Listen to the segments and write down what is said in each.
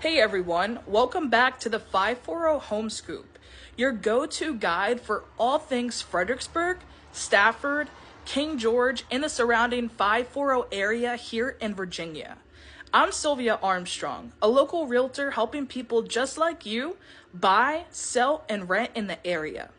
Hey everyone, welcome back to the 540 Home Scoop, your go-to guide for all things Fredericksburg, Stafford, King George, and the surrounding 540 area here in Virginia. I'm Sylvia Armstrong, a local realtor helping people just like you buy, sell, and rent in the area.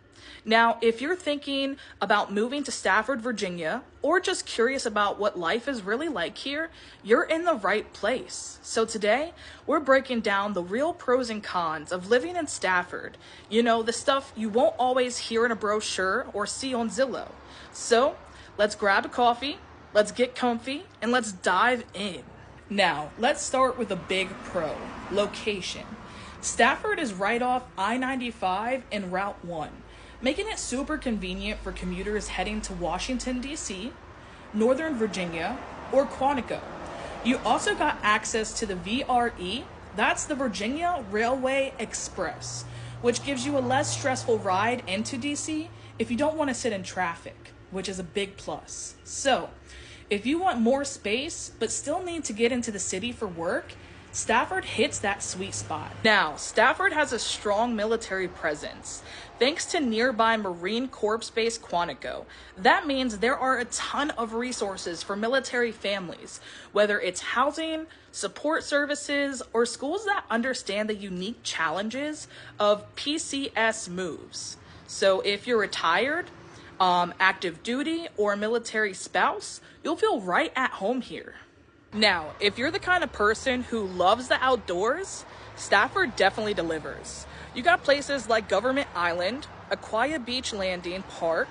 Now, if you're thinking about moving to Stafford, Virginia, or just curious about what life is really like here, you're in the right place. So today, we're breaking down the real pros and cons of living in Stafford. You know, the stuff you won't always hear in a brochure or see on Zillow. So, let's grab a coffee, let's get comfy, and let's dive in. Now, let's start with a big pro, location. Stafford is right off I-95 and Route 1. Making it super convenient for commuters heading to Washington, D.C., Northern Virginia, or Quantico. You also got access to the VRE, that's the Virginia Railway Express, which gives you a less stressful ride into D.C. if you don't want to sit in traffic, which is a big plus. So, if you want more space but still need to get into the city for work, Stafford hits that sweet spot. Now, Stafford has a strong military presence, thanks to nearby Marine Corps Base Quantico. That means there are a ton of resources for military families, whether it's housing, support services, or schools that understand the unique challenges of PCS moves. So if you're retired, active duty, or a military spouse, you'll feel right at home here. Now, if you're the kind of person who loves the outdoors, Stafford definitely delivers. You got places like Government Island, Aquia Beach Landing Park,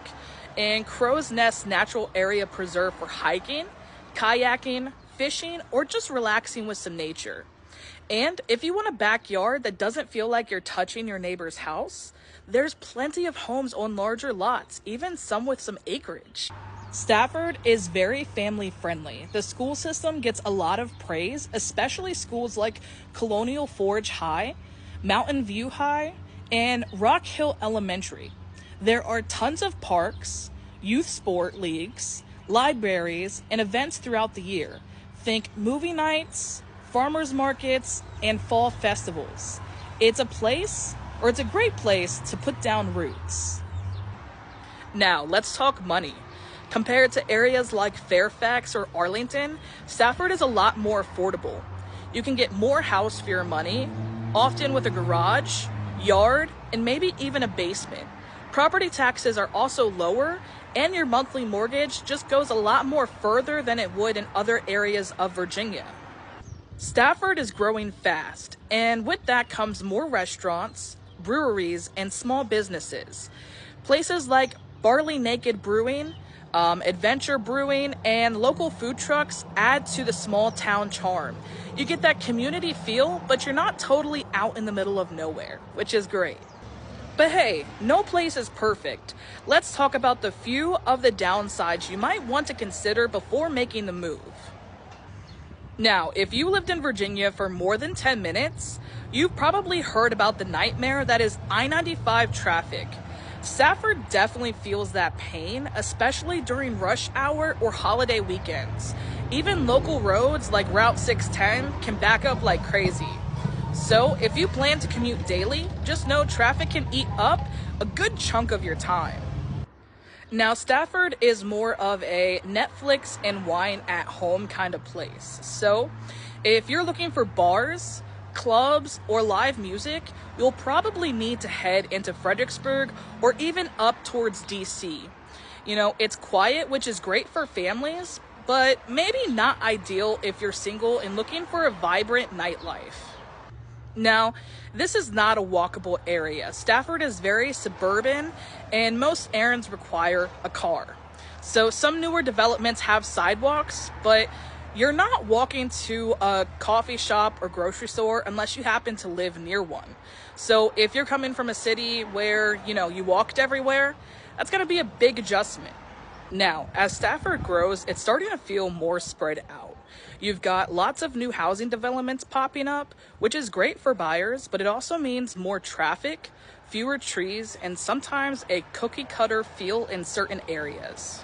and Crow's Nest Natural Area Preserve for hiking, kayaking, fishing, or just relaxing with some nature. And if you want a backyard that doesn't feel like you're touching your neighbor's house, there's plenty of homes on larger lots, even some with some acreage. Stafford is very family friendly. The school system gets a lot of praise, especially schools like Colonial Forge High, Mountain View High, and Rock Hill Elementary. There are tons of parks, youth sport leagues, libraries, and events throughout the year. Think movie nights, farmers markets, and fall festivals. It's a great place to put down roots. Now, let's talk money. Compared to areas like Fairfax or Arlington, Stafford is a lot more affordable. You can get more house for your money, often with a garage, yard, and maybe even a basement. Property taxes are also lower, and your monthly mortgage just goes a lot more further than it would in other areas of Virginia. Stafford is growing fast, and with that comes more restaurants, breweries, and small businesses. Places like Barley Naked Brewing, Adventure Brewing, and local food trucks add to the small town charm. You get that community feel, but you're not totally out in the middle of nowhere, which is great. But hey, no place is perfect. Let's talk about the few of the downsides you might want to consider before making the move. Now, if you lived in Virginia for more than 10 minutes, you've probably heard about the nightmare that is I-95 traffic. Stafford definitely feels that pain, especially during rush hour or holiday weekends. Even local roads like Route 610 can back up like crazy. So if you plan to commute daily, just know traffic can eat up a good chunk of your time. Now, Stafford is more of a Netflix and wine at home kind of place. So if you're looking for bars, clubs, or live music, you'll probably need to head into Fredericksburg or even up towards DC. You know, it's quiet, which is great for families, but maybe not ideal if you're single and looking for a vibrant nightlife. Now, this is not a walkable area. Stafford is very suburban, and most errands require a car. So some newer developments have sidewalks, but you're not walking to a coffee shop or grocery store unless you happen to live near one. So if you're coming from a city where, you walked everywhere, that's going to be a big adjustment. Now, as Stafford grows, it's starting to feel more spread out. You've got lots of new housing developments popping up, which is great for buyers, but it also means more traffic, fewer trees, and sometimes a cookie cutter feel in certain areas.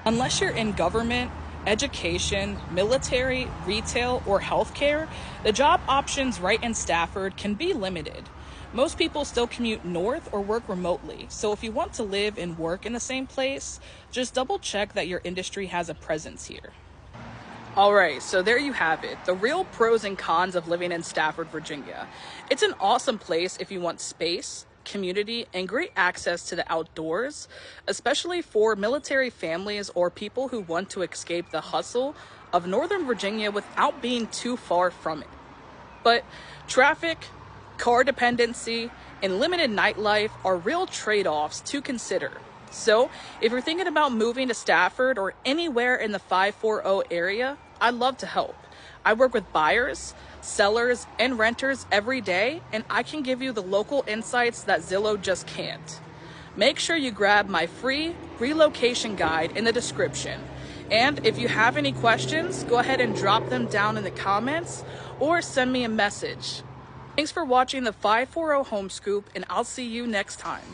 Unless you're in government, education, military, retail, or healthcare, the job options right in Stafford can be limited. Most people still commute north or work remotely, so if you want to live and work in the same place, just double check that your industry has a presence here. Alright, so there you have it, the real pros and cons of living in Stafford, Virginia. It's an awesome place if you want space, community, and great access to the outdoors, especially for military families or people who want to escape the hustle of Northern Virginia without being too far from it. But traffic, car dependency, and limited nightlife are real trade-offs to consider. So if you're thinking about moving to Stafford or anywhere in the 540 area, I'd love to help. I work with buyers, sellers, and renters every day, and I can give you the local insights that Zillow just can't. Make sure you grab my free relocation guide in the description. And if you have any questions, go ahead and drop them down in the comments or send me a message. Thanks for watching the 540 Home Scoop, and I'll see you next time.